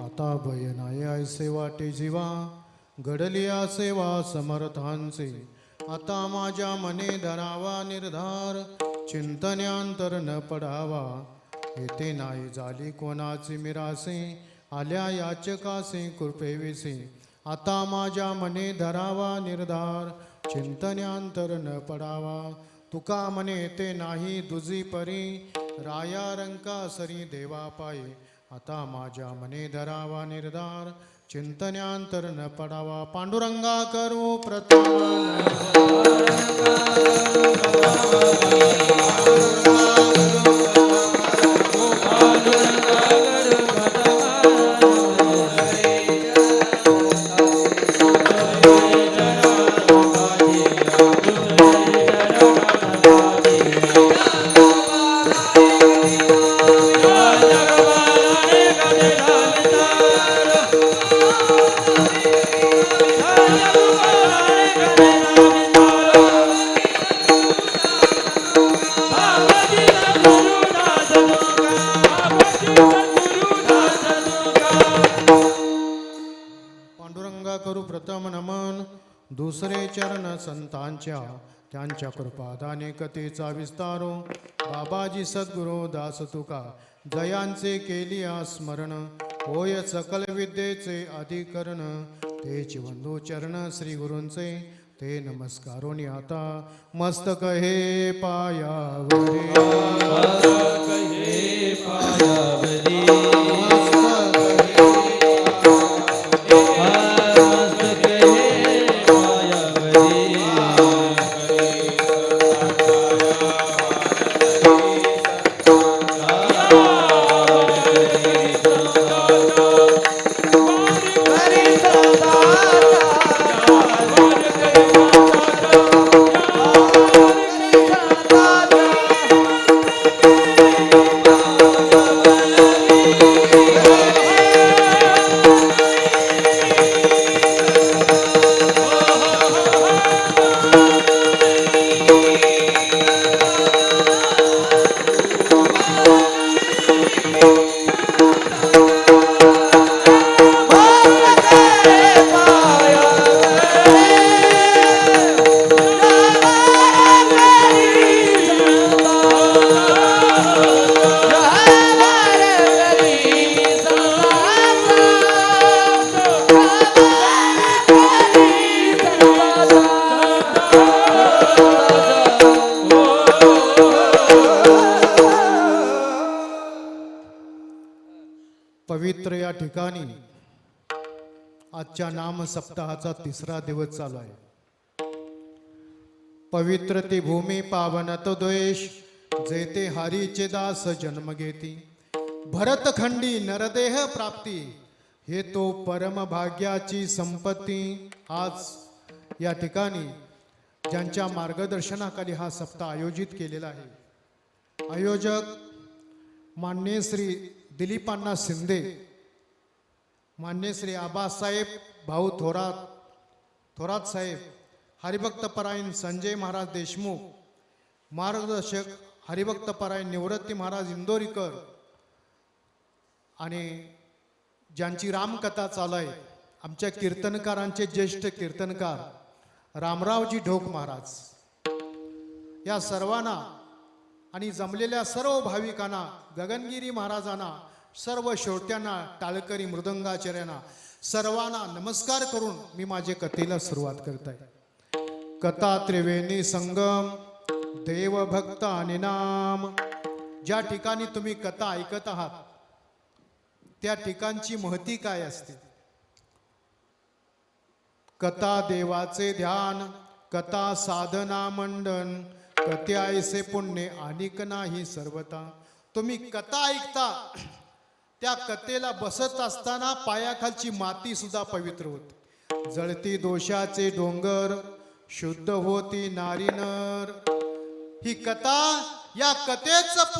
आता भय नाही ऐसे वाटे जीवा, घडली सेवा समर्थांचे. आता माझ्या मने धरावा निर्धार, चिंतन्यांतर न पडावा. येथे नाही झाली कोणाची मिरासे, आल्या याचकासे कृपेविसे. आता माझ्या मने धरावा निर्धार, चिंतन्यांतर न पडावा. तुका मने ते नाही दुजी परी, राया रंका सरी देवा पायी. आता माझ्या मने धरावा निर्धार, चिंतन्यांतर न पडावा. पांडुरंगा करू प्रथम करू प्रथम नमन. दुसरे चरण संतांच्या, त्यांच्या कृपादाने कथेचा विस्तारो. बाबाजी सद्गुरू दास तुका, जयांचे केली स्मरण. होय सकल विद्येचे अधिकरण, तेच बंधू चरण श्री गुरूंचे. ते नमस्कारोनी आता मस्तक हे पायावरी. पवित्र या ठिकाणी आजच्या नाम सप्ताहाचा तिसरा दिवस चालू आहे. पवित्र ती भूमी पावन तो द्वेष, जेते हरीचे दास जन्म घेती. भरतखंडी नरदेह प्राप्ती, हे तो परम भाग्याची संपत्ती. आज या ठिकाणी ज्यांच्या मार्गदर्शनाखाली हा सप्ताह आयोजित केलेला आहे, आयोजक मान्य श्री दिलीपांना शिंदे, मान्य श्री आबासाहेब भाऊ थोरात साहेब, हरिभक्तपरायण संजय महाराज देशमुख, मार्गदर्शक हरिभक्तपरायण निवृत्ती महाराज इंदोरीकर, आणि ज्यांची रामकथा चालू आहे आमच्या कीर्तनकारांचे ज्येष्ठ कीर्तनकार रामरावजी ढोक महाराज. या सर्वांना आणि जमलेल्या सर्व भाविकांना, गगनगिरी महाराजांना, सर्व श्रोत्यांना, टाळकरी मृदंगाचार्यांना सर्वांना नमस्कार करून मी माझे कथेला सुरुवात करत आहे. कथा त्रिवेणी संगम, देव भक्त आणि नाम. ज्या ठिकाणी तुम्ही कथा ऐकत आहात त्या ठिकाणची महती काय असते? कथा देवाचे ध्यान, कथा साधना मंडन, कथे ऐसे पुण्य अनिक नाही सर्वता. तुम्ही कथा ऐकता, त्या कथेला बसत असताना पायाखालची माती सुद्धा पवित्र होते. जळती दोषाचे डोंगर, शुद्ध होती नारी नर. ही कथा, या कथेचं